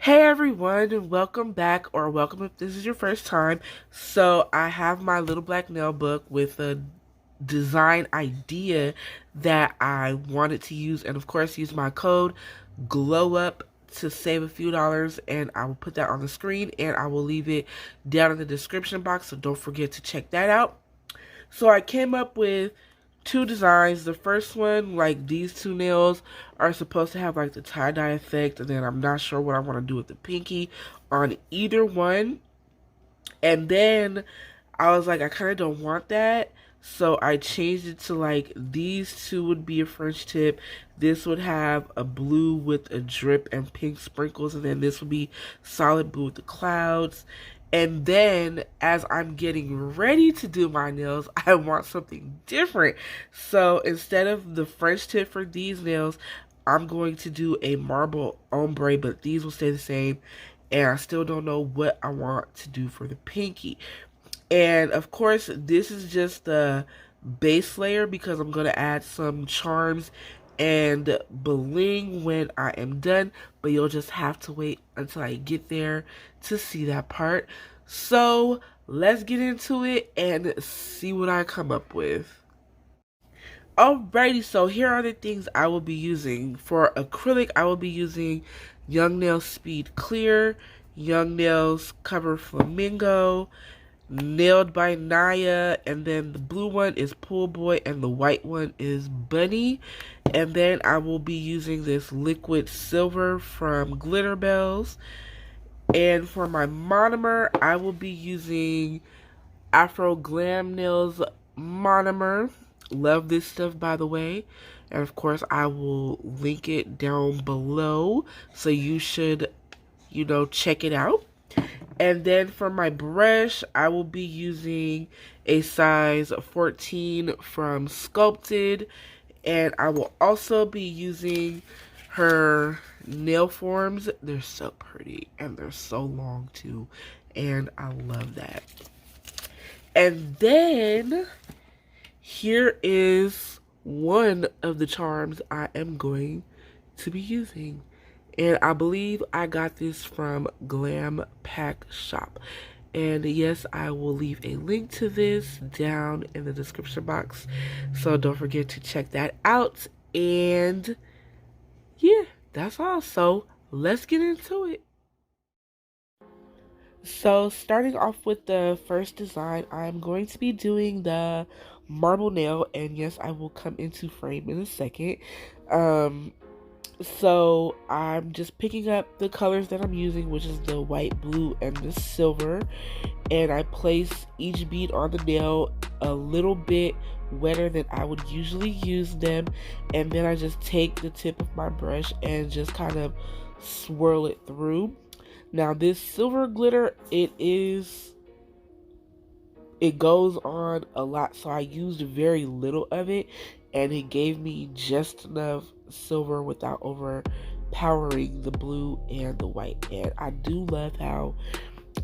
Hey everyone, and welcome back, or welcome if this is your first time. So I have my little black nail book with a design idea that I wanted to use, and of course use my code GLOWUP to save a few dollars, and I will put that on the screen and I will leave it down in the description box, so don't forget to check that out. So I came up with two designs. The first one, like these two nails are supposed to have like the tie-dye effect, and then I'm not sure what I want to do with the pinky on either one. And then I was like, I kind of don't want that. So I changed it to like these two would be a French tip. This would have a blue with a drip and pink sprinkles. And then this would be solid blue with the clouds. And then as I'm getting ready to do my nails, I want something different. So instead of the French tip for these nails, I'm going to do a marble ombre, but these will stay the same. And I still don't know what I want to do for the pinky. And of course, this is just the base layer because I'm going to add some charms and bling when I am done. But you'll just have to wait until I get there to see that part. So let's get into it and see what I come up with. Alrighty, so here are the things I will be using. For acrylic, I will be using Young Nails Speed Clear, Young Nails Cover Flamingo, Nailed by Naya, and then the blue one is Pool Boy, and the white one is Bunny. And then I will be using this liquid silver from Glitter Bells. And for my monomer, I will be using Afro Glam Nails monomer. Love this stuff, by the way. And of course, I will link it down below, so you should, check it out. And then for my brush, I will be using a size 14 from Sculpted. And I will also be using her nail forms. They're so pretty and they're so long too. And I love that. And then here is one of the charms I am going to be using. And I believe I got this from Glam Pack Shop. And yes, I will leave a link to this down in the description box. So don't forget to check that out. And yeah, that's all. So let's get into it. So starting off with the first design, I'm going to be doing the marble nail. And yes, I will come into frame in a second. So I'm just picking up the colors that I'm using, which is the white, blue, and the silver, and I place each bead on the nail a little bit wetter than I would usually use them, and then I just take the tip of my brush and just kind of swirl it through. Now this silver glitter, it goes on a lot, so I used very little of it, and it gave me just enough silver without overpowering the blue and the white. And I do love how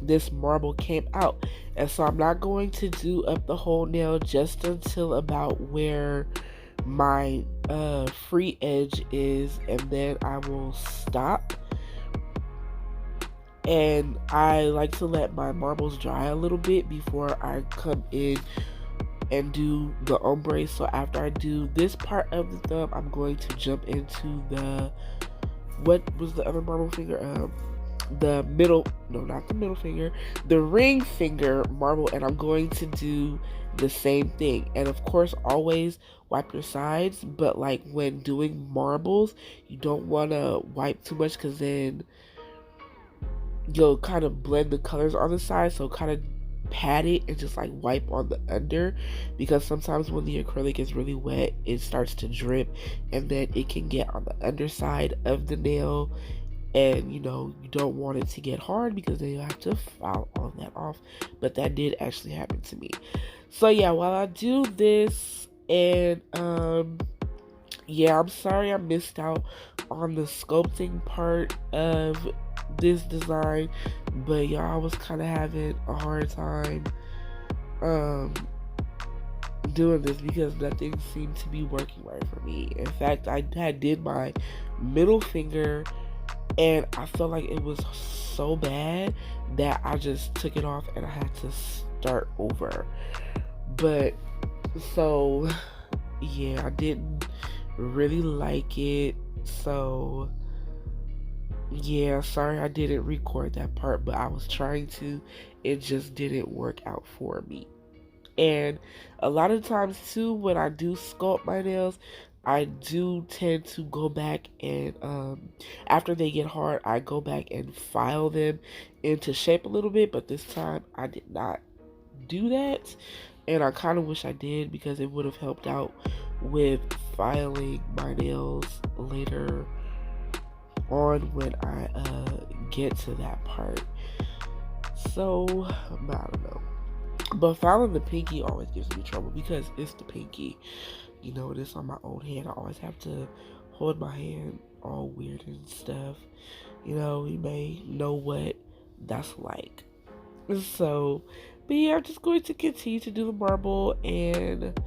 this marble came out. And so I'm not going to do up the whole nail, just until about where my free edge is, and then I will stop. And I like to let my marbles dry a little bit before I come in and do the ombre. So after I do this part of the thumb, I'm going to jump into the, what was the other marble finger? The middle, no, not the middle finger, the ring finger marble, and I'm going to do the same thing. And of course, always wipe your sides, but like when doing marbles, you don't want to wipe too much, because then you'll kind of blend the colors on the side. So kind of pat it and just like wipe on the under, because sometimes when the acrylic is really wet, it starts to drip, and then it can get on the underside of the nail, and you don't want it to get hard, because then you have to file all that off. But that did actually happen to me. So yeah, while I do this, and yeah, I'm sorry I missed out on the sculpting part of this design, but y'all, was kind of having a hard time doing this, because nothing seemed to be working right for me. In fact, I did my middle finger and I felt like it was so bad that I just took it off and I had to start over. But so yeah, I didn't really like it. So yeah, sorry I didn't record that part, but I was trying to. It just didn't work out for me. And a lot of times too, when I do sculpt my nails, I do tend to go back and after they get hard, I go back and file them into shape a little bit. But this time I did not do that, and I kind of wish I did, because it would have helped out with filing my nails later on when I get to that part. So I don't know. But filing the pinky always gives me trouble because it's the pinky. You know, it's on my own hand. I always have to hold my hand all weird and stuff. You know, you may know what that's like. So, but yeah, I'm just going to continue to do the marble, and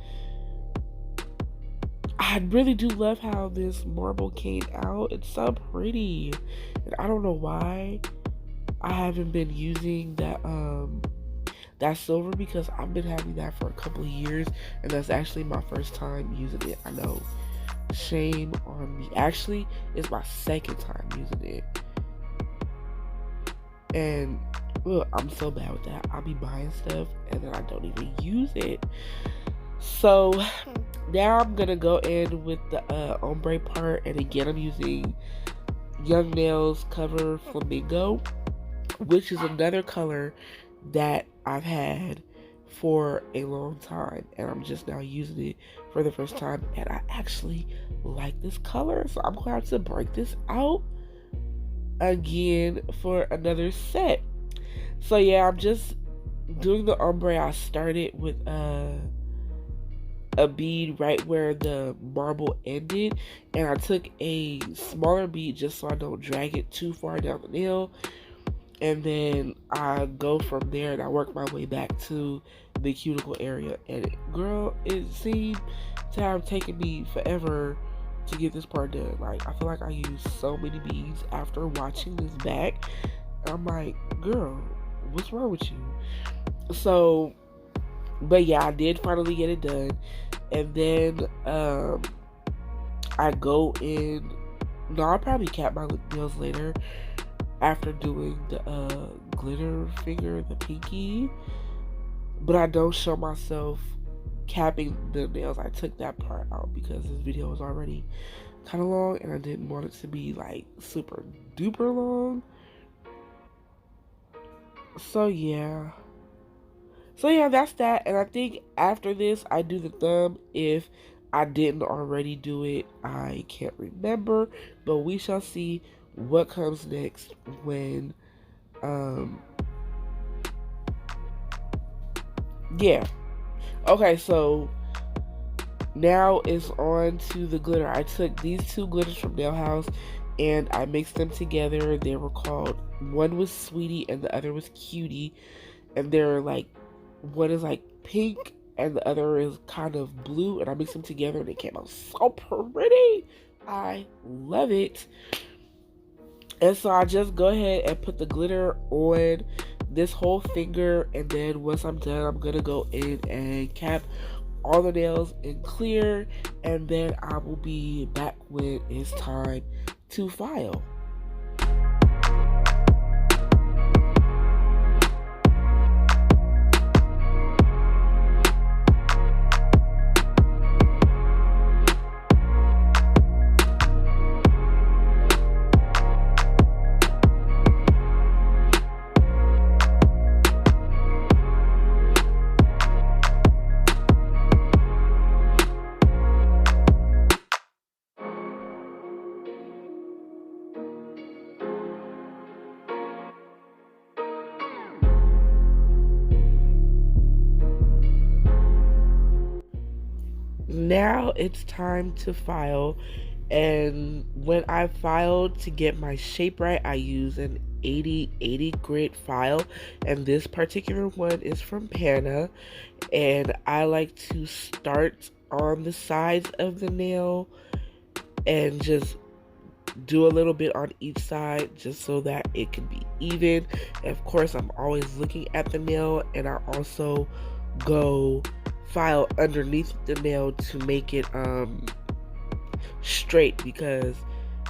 I really do love how this marble came out. It's so pretty. And I don't know why I haven't been using that silver, because I've been having that for a couple of years, and that's actually my first time using it. I know, shame on me. Actually, it's my second time using it, and look, I'm so bad with that. I'll be buying stuff and then I don't even use it. So now I'm gonna go in with the ombre part, and again I'm using Young Nails Cover Flamingo, which is another color that I've had for a long time, and I'm just now using it for the first time, and I actually like this color, so I'm going to have to break this out again for another set. So yeah, I'm just doing the ombre. I started with a bead right where the marble ended, and I took a smaller bead just so I don't drag it too far down the nail, and then I go from there and I work my way back to the cuticle area. And girl, it seemed to have taken me forever to get this part done. Like, I feel like I used so many beads after watching this back. I'm like, girl, what's wrong with you? So, but yeah, I did finally get it done. And then I go in. No, I'll probably cap my nails later after doing the glitter finger, the pinky. But I don't show myself capping the nails. I took that part out because this video was already kind of long, and I didn't want it to be like super duper long. So yeah, that's that. And I think after this I do the thumb. If I didn't already do it, I can't remember, but we shall see what comes next when yeah. Okay, so now it's on to the glitter. I took these two glitters from Nail House and I mixed them together. They were called, one was Sweetie and the other was Cutie, and they're like, one is like pink and the other is kind of blue, and I mixed them together and it came out so pretty. I love it. And so I just go ahead and put the glitter on this whole finger, and then once I'm done, I'm gonna go in and cap all the nails in clear, and then I will be back when it's time to file. Now it's time to file, and when I file to get my shape right, I use an 80/80 grit file, and this particular one is from Pana, and I like to start on the sides of the nail and just do a little bit on each side just so that it can be even. And of course, I'm always looking at the nail, and I also go file underneath the nail to make it straight, because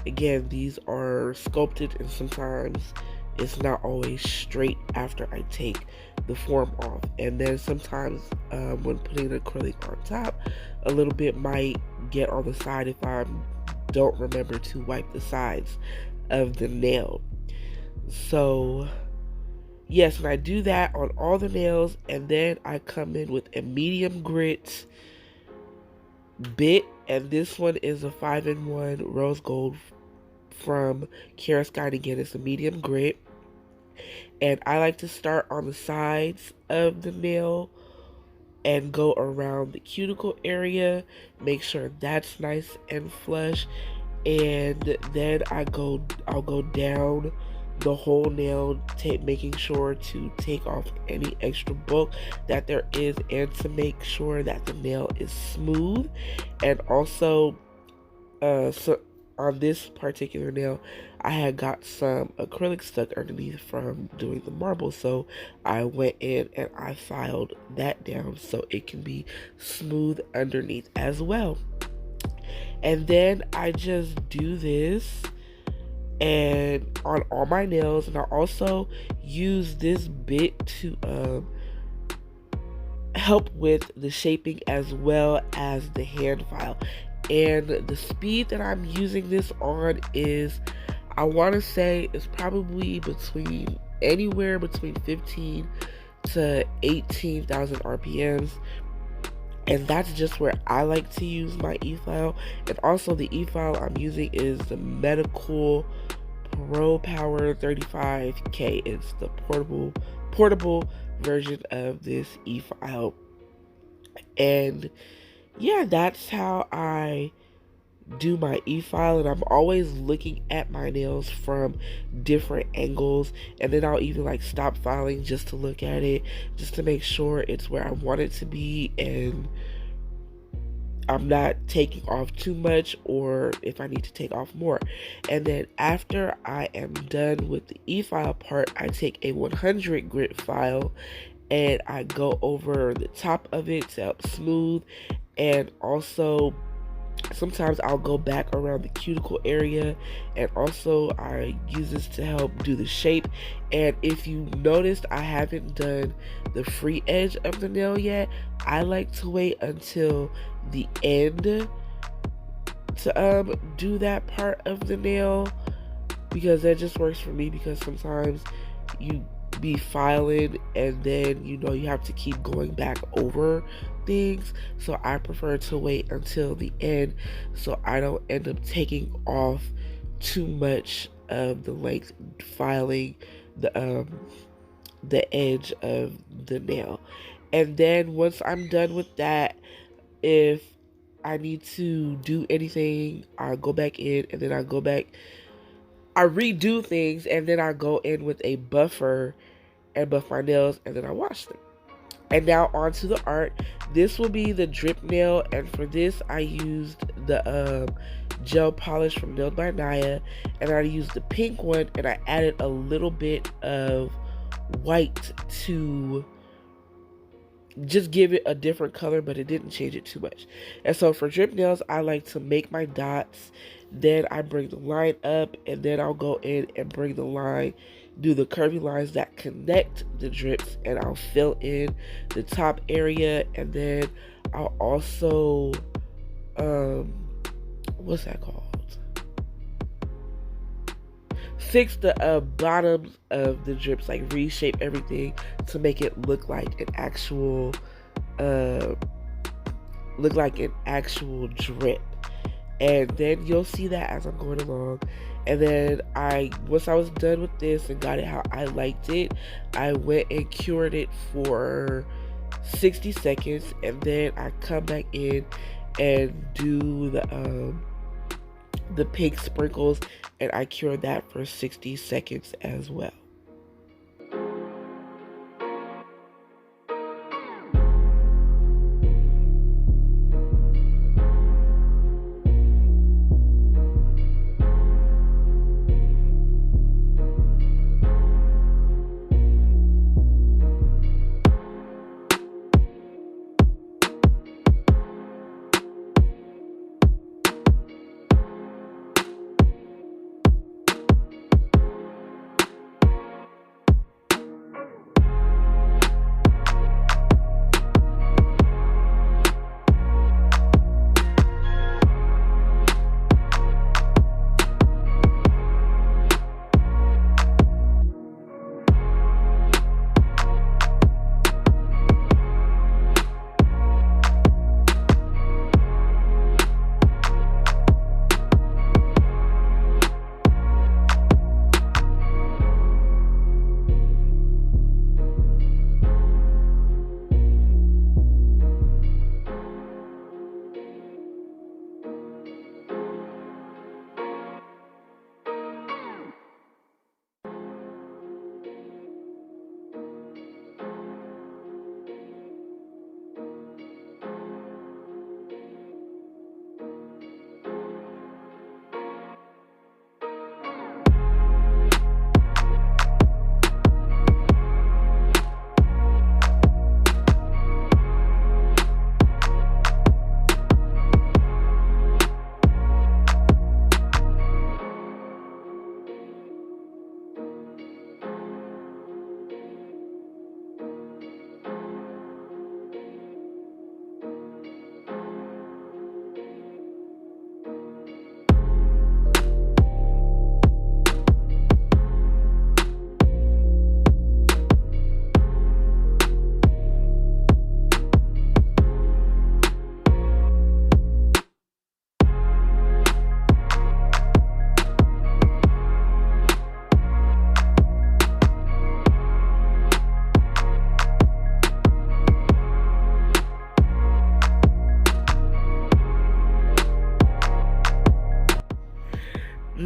again, these are sculpted and sometimes it's not always straight after I take the form off. And then sometimes when putting the acrylic on top, a little bit might get on the side if I don't remember to wipe the sides of the nail. So yes, and I do that on all the nails, and then I come in with a medium grit bit, and this one is a 5-in-1 rose gold from Kara Sky. Again, it's a medium grit, and I like to start on the sides of the nail and go around the cuticle area, make sure that's nice and flush, and then I'll go down the whole nail, making sure to take off any extra bulk that there is, and to make sure that the nail is smooth. And also so on this particular nail, I had got some acrylic stuck underneath from doing the marble, so I went in and I filed that down so it can be smooth underneath as well. And then I just do this and on all my nails, and I also use this bit to help with the shaping as well as the hand file. And the speed that I'm using this on is, I want to say, it's probably anywhere between 15 to 18,000 RPMs. And that's just where I like to use my e-file. And also the e-file I'm using is the Medical Pro Power 35K. It's the portable version of this e-file. And yeah, that's how I do my e-file, and I'm always looking at my nails from different angles, and then I'll even like stop filing just to look at it, just to make sure it's where I want it to be and I'm not taking off too much, or if I need to take off more. And then after I am done with the e-file part, I take a 100 grit file and I go over the top of it to help smooth, and also sometimes I'll go back around the cuticle area, and also I use this to help do the shape. And if you noticed, I haven't done the free edge of the nail yet. I like to wait until the end to do that part of the nail, because that just works for me, because sometimes you be filing and then you have to keep going back over things. So I prefer to wait until the end so I don't end up taking off too much of the length filing the edge of the nail. And then once I'm done with that, if I need to do anything, I go back in, and then I redo things, and then I go in with a buffer and buff my nails, and then I wash them. And now on to the art. This will be the drip nail, and for this I used the gel polish from Nailed by Naya, and I used the pink one, and I added a little bit of white to just give it a different color, but it didn't change it too much. And so for drip nails, I like to make my dots, then I bring the line up, and then I'll go in and bring the line, do the curvy lines that connect the drips, and I'll fill in the top area. And then I'll also what's that called, fix the bottoms of the drips, like reshape everything to make it look like an actual drip. And then you'll see that as I'm going along. And then once I was done with this and got it how I liked it, I went and cured it for 60 seconds, and then I come back in and do the pink sprinkles, and I cure that for 60 seconds as well.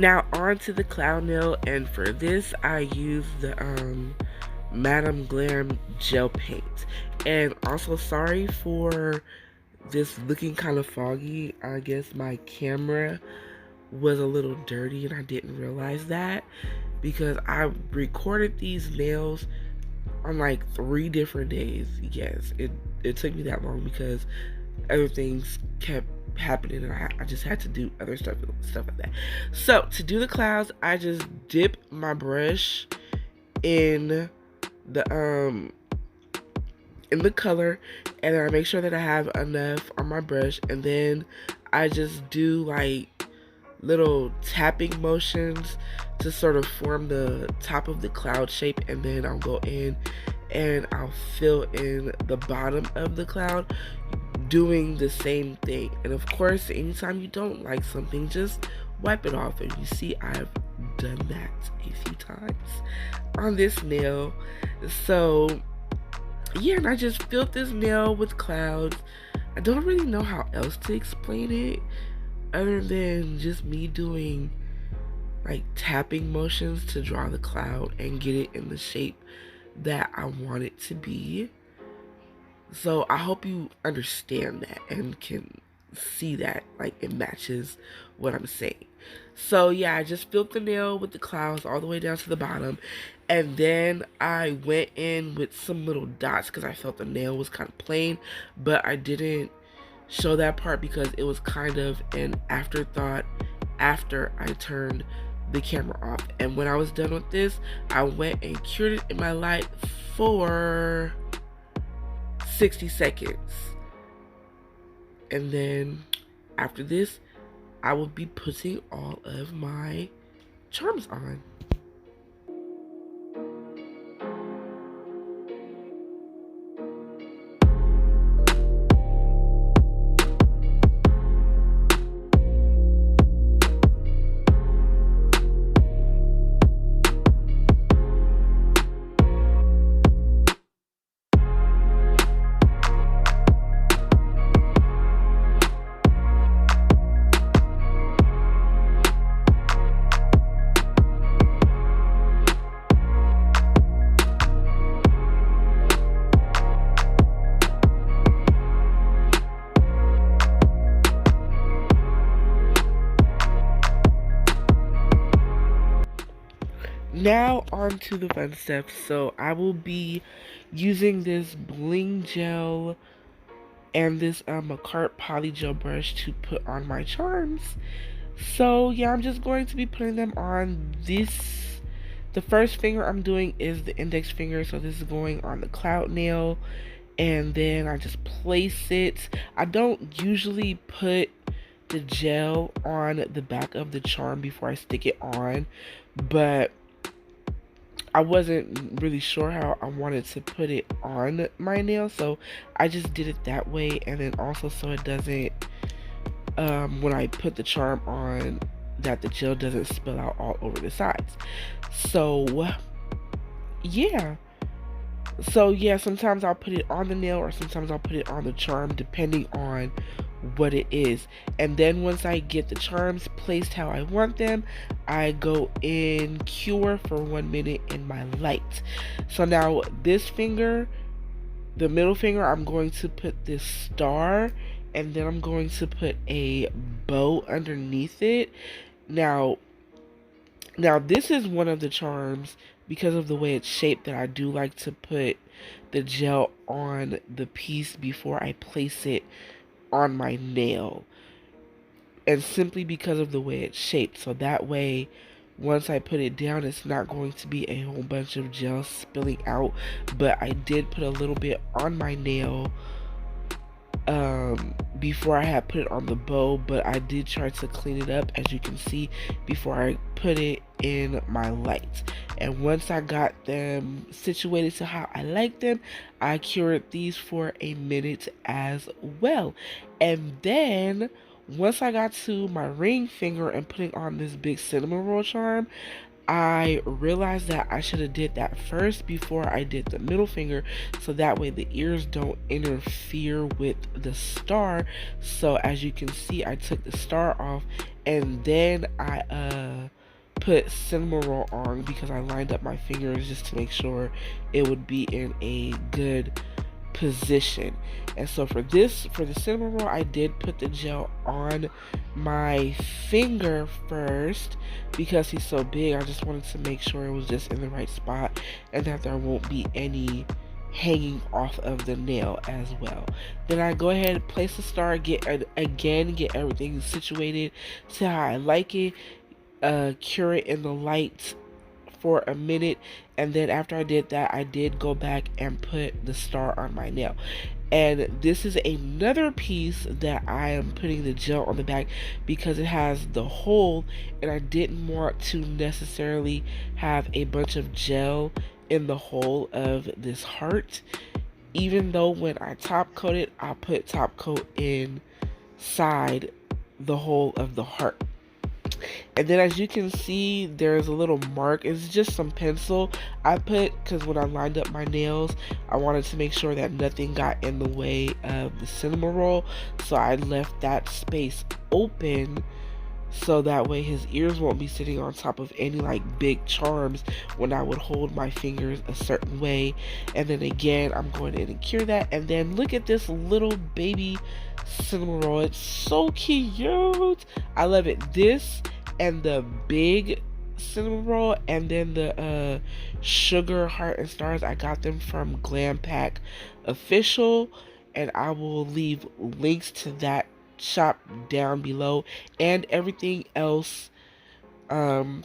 Now on to the cloud nail, and for this I use the Madame Glam gel paint. And also sorry for this looking kind of foggy. I guess my camera was a little dirty and I didn't realize that, because I recorded these nails on like 3 different days. Yes, it took me that long because other things kept happening and I just had to do other stuff like that. So to do the clouds, I just dip my brush in the color, and then I make sure that I have enough on my brush, and then I just do like little tapping motions to sort of form the top of the cloud shape, and then I'll go in and I'll fill in the bottom of the cloud doing the same thing. And of course, anytime you don't like something, just wipe it off. And you see I've done that a few times on this nail. So yeah, and I just filled this nail with clouds. I don't really know how else to explain it other than just me doing like tapping motions to draw the cloud and get it in the shape that I want it to be. So I hope you understand that and can see that like it matches what I'm saying. So yeah, I just filled the nail with the clouds all the way down to the bottom, and then I went in with some little dots because I felt the nail was kind of plain, but I didn't show that part because it was kind of an afterthought after I turned the camera off. And when I was done with this, I went and cured it in my light for 60 seconds. And then after this, I will be putting all of my charms on. Now on to the fun stuff. So I will be using this bling gel and this Macart poly gel brush to put on my charms. So yeah, I'm just going to be putting them on this. The first finger I'm doing is the index finger, so this is going on the cloud nail, and then I just place it. I don't usually put the gel on the back of the charm before I stick it on, but I wasn't really sure how I wanted to put it on my nail, so I just did it that way. And then also so it doesn't, when I put the charm on, that the gel doesn't spill out all over the sides. So yeah. So yeah, sometimes I'll put it on the nail or sometimes I'll put it on the charm depending on what it is. And then once I get the charms placed how I want them, I go in cure for 1 minute in my light. So now this finger, the middle finger, I'm going to put this star, and then I'm going to put a bow underneath it. Now this is one of the charms, because of the way it's shaped, that I do like to put the gel on the piece before I place it on my nail, and simply because of the way it's shaped, so that way once I put it down, it's not going to be a whole bunch of gel spilling out. But I did put a little bit on my nail before I had put it on the bow, but I did try to clean it up, as you can see, before I put it in my light. And once I got them situated to how I like them, I cured these for a minute as well. And then once I got to my ring finger and putting on this big cinnamon roll charm, I realized that I should have did that first before I did the middle finger, so that way the ears don't interfere with the star. So as you can see, I took the star off, and then I put CINNAMOROLL on because I lined up my fingers just to make sure it would be in a good position. And so for the CINNAMOROLL, I did put the gel on my finger first because he's so big. I just wanted to make sure it was just in the right spot and that there won't be any hanging off of the nail as well. Then I go ahead and place the star, get everything situated to how I like it, cure it in the light for a minute, and then after I did that, I did go back and put the star on my nail. And this is another piece that I am putting the gel on the back because it has the hole, and I didn't want to necessarily have a bunch of gel in the hole of this heart, even though when I top coat it, I put top coat inside the hole of the heart. And then as you can see, there's a little mark. It's just some pencil I put because when I lined up my nails, I wanted to make sure that nothing got in the way of the CINNAMOROLL, so I left that space open so that way his ears won't be sitting on top of any like big charms when I would hold my fingers a certain way. And then again, I'm going in and cure that. And then look at this little baby CINNAMOROLL. It's so cute. I love it. This and the big CINNAMOROLL, and then the sugar heart and stars, I got them from Glam Pack Official, and I will leave links to that shop down below and everything else in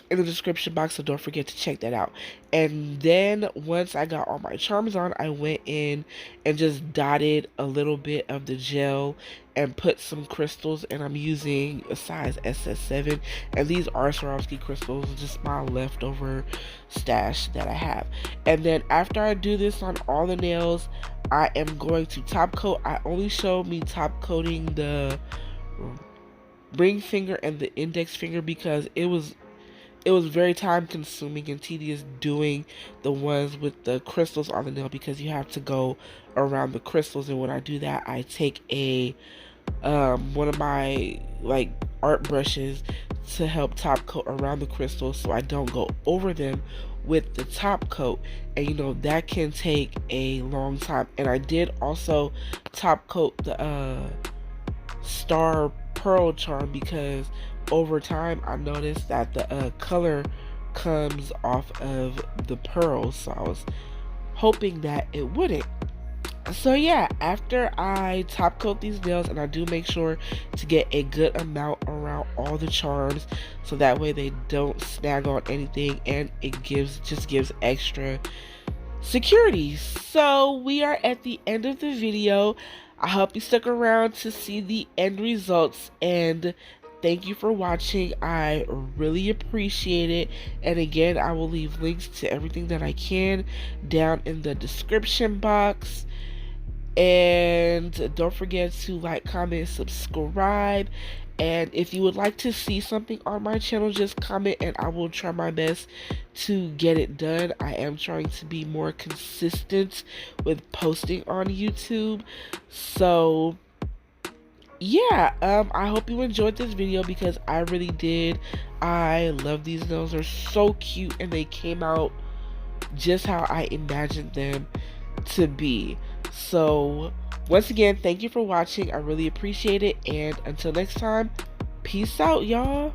the description box, so don't forget to check that out. And then once I got all my charms on, I went in and just dotted a little bit of the gel and put some crystals, and I'm using a size SS7, and these are Swarovski crystals, just my leftover stash that I have. And then after I do this on all the nails, I am going to top coat. I only showed me top coating the ring finger and the index finger because it was very time consuming and tedious doing the ones with the crystals on the nail because you have to go around the crystals. And when I do that, I take a one of my like art brushes to help top coat around the crystals so I don't go over them with the top coat, and you know that can take a long time. And I did also top coat the star pearl charm because over time I noticed that the color comes off of the pearls, so I was hoping that it wouldn't. So yeah, after I top coat these nails, and I do make sure to get a good amount around all the charms so that way they don't snag on anything, and it just gives extra security. So we are at the end of the video. I hope you stuck around to see the end results, and thank you for watching. I really appreciate it. And again, I will leave links to everything that I can down in the description box. And don't forget to like, comment, subscribe. And if you would like to see something on my channel, just comment and I will try my best to get it done. I am trying to be more consistent with posting on YouTube. So yeah, I hope you enjoyed this video because I really did. I love these nails. They're so cute and they came out just how I imagined them to be. So once again, thank you for watching. I really appreciate it, and until next time, peace out, y'all.